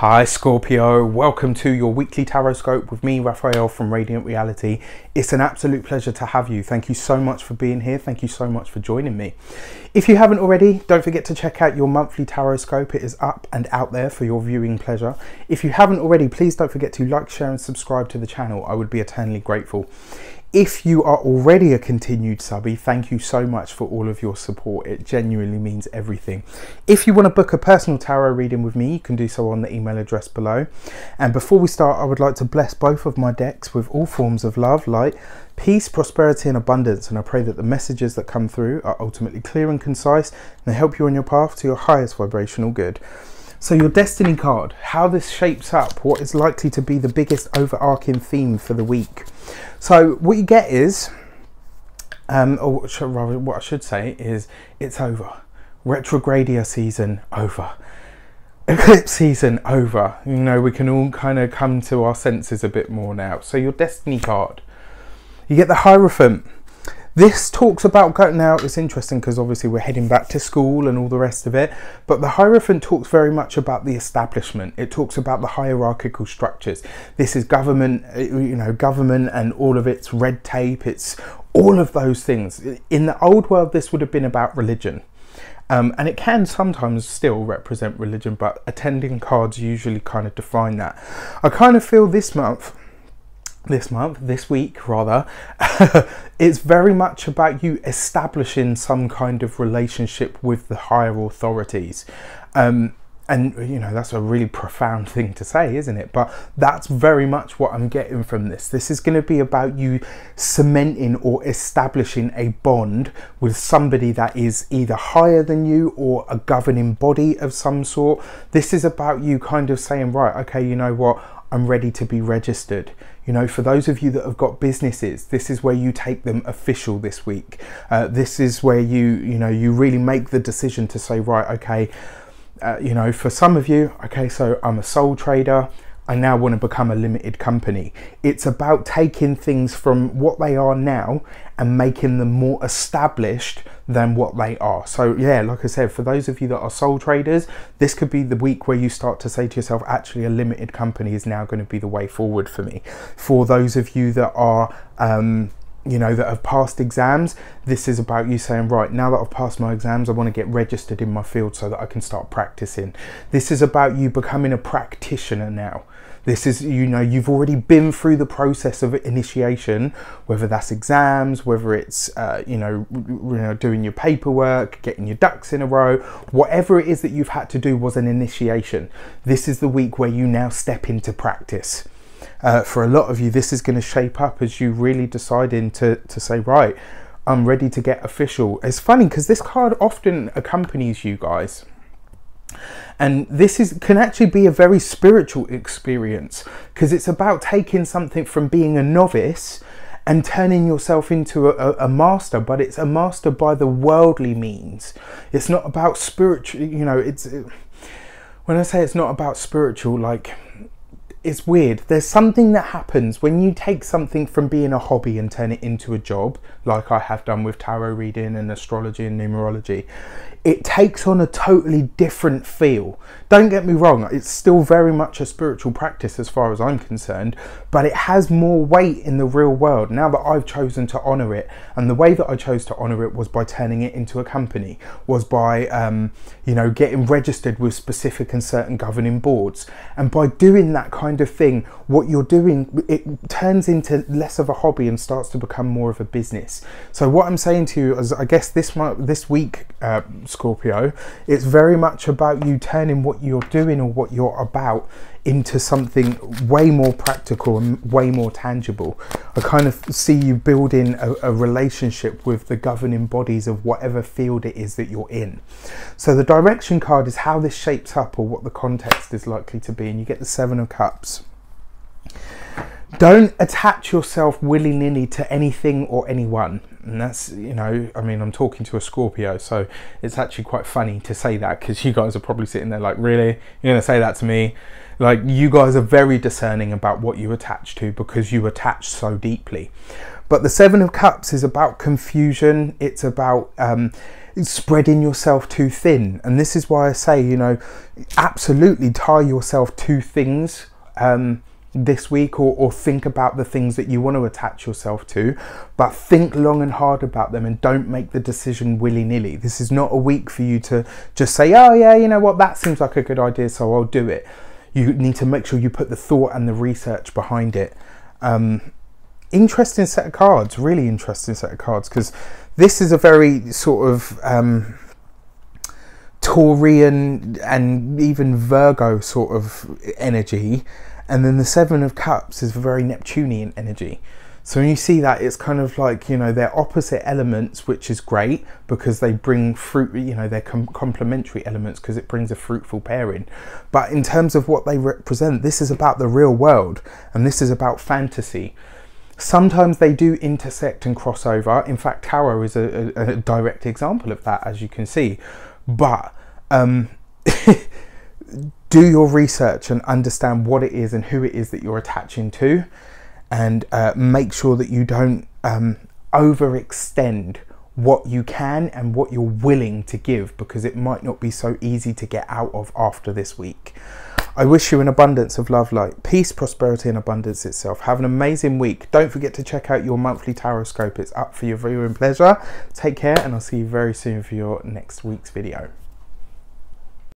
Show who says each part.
Speaker 1: Hi Scorpio, welcome to your weekly Tarotscope with me, Raphael from Reydiant.reality. It's an absolute pleasure to have you. Thank you so much for being here. Thank you so much for joining me. If you haven't already, don't forget to check out your monthly Tarotscope. It is up and out there for your viewing pleasure. If you haven't already, please don't forget to like, share and subscribe to the channel. I would be eternally grateful. If you are already a continued subby, thank you so much for all of your support. It genuinely means everything. If you want to book a personal tarot reading with me, you can do so on the email address below. And before we start, I would like to bless both of my decks with all forms of love, light, peace, prosperity and abundance. And I pray that the messages that come through are ultimately clear and concise and they help you on your path to your highest vibrational good. So your destiny card, how this shapes up, what is likely to be the biggest overarching theme for the week. So what you get is, or rather what I should say is, it's over. Retrogradia season over. Eclipse season over. You know, we can all kind of come to our senses a bit more now. So your destiny card, you get the Hierophant. This talks about, now it's interesting because obviously we're heading back to school and all the rest of it, but the Hierophant talks very much about the establishment. It talks about the hierarchical structures. This is government, you know, government and all of its red tape. It's all of those things. In the old world, this would have been about religion. And it can sometimes still represent religion, but attending cards usually kind of define that. I kind of feel this week rather, it's very much about you establishing some kind of relationship with the higher authorities. And you know, that's a really profound thing to say, isn't it? But that's very much what I'm getting from this. This is going to be about you cementing or establishing a bond with somebody that is either higher than you or a governing body of some sort. This is about you kind of saying, right, okay, you know what? I'm ready to be registered. You know, for those of you that have got businesses, this is where you take them official this week. This is where you really make the decision to say, right, okay, you know, for some of you, okay, so I'm a sole trader. I now want to become a limited company. It's about taking things from what they are now and making them more established than what they are. So yeah, like I said, for those of you that are sole traders, this could be the week where you start to say to yourself, actually a limited company is now going to be the way forward for me. For those of you that are you know, that have passed exams, this is about you saying, right, now that I've passed my exams, I want to get registered in my field so that I can start practicing. This is about you becoming a practitioner now. This is, you know, you've already been through the process of initiation, whether that's exams, whether it's, you know, doing your paperwork, getting your ducks in a row, whatever it is that you've had to do was an initiation. This is the week where you now step into practice. For a lot of you, this is going to shape up as you really deciding to say, right, I'm ready to get official. It's funny because this card often accompanies you guys. And this can actually be a very spiritual experience because it's about taking something from being a novice and turning yourself into a master, but it's a master by the worldly means. It's not about spiritual, you know, when I say it's not about spiritual, like, it's weird. There's something that happens when you take something from being a hobby and turn it into a job, like I have done with tarot reading and astrology and numerology. It takes on a totally different feel. Don't get me wrong, it's still very much a spiritual practice as far as I'm concerned, but it has more weight in the real world now that I've chosen to honor it. And the way that I chose to honor it was by turning it into a company, was by you know, getting registered with specific and certain governing boards. And by doing that kind of thing, what you're doing, it turns into less of a hobby and starts to become more of a business. So what I'm saying to you is, I guess this week, Scorpio, it's very much about you turning what you're doing or what you're about into something way more practical and way more tangible. I kind of see you building a relationship with the governing bodies of whatever field it is that you're in. So the direction card is how this shapes up or what the context is likely to be, and you get the Seven of Cups. Don't attach yourself willy-nilly to anything or anyone. And that's, you know, I mean, I'm talking to a Scorpio, so it's actually quite funny to say that because you guys are probably sitting there like, really? You're going to say that to me? Like, you guys are very discerning about what you attach to because you attach so deeply. But the Seven of Cups is about confusion. It's about spreading yourself too thin. And this is why I say, you know, absolutely tie yourself to things this week, or think about the things that you want to attach yourself to, but think long and hard about them and don't make the decision willy-nilly. This is not a week for you to just say, oh yeah, you know what, that seems like a good idea, so I'll do it. You need to make sure you put the thought and the research behind it. Interesting set of cards, really interesting set of cards, because this is a very sort of Taurian and even Virgo sort of energy. And then the Seven of Cups is a very Neptunian energy. So when you see that, it's kind of like, you know, they're opposite elements, which is great because they bring fruit, you know, they're complementary elements because it brings a fruitful pairing. But in terms of what they represent, this is about the real world and this is about fantasy. Sometimes they do intersect and cross over. In fact, tarot is a direct example of that, as you can see. But do your research and understand what it is and who it is that you're attaching to, and make sure that you don't overextend what you can and what you're willing to give, because it might not be so easy to get out of after this week. I wish you an abundance of love, light, peace, prosperity and abundance itself. Have an amazing week. Don't forget to check out your monthly Tarotscope. It's up for your viewing pleasure. Take care and I'll see you very soon for your next week's video.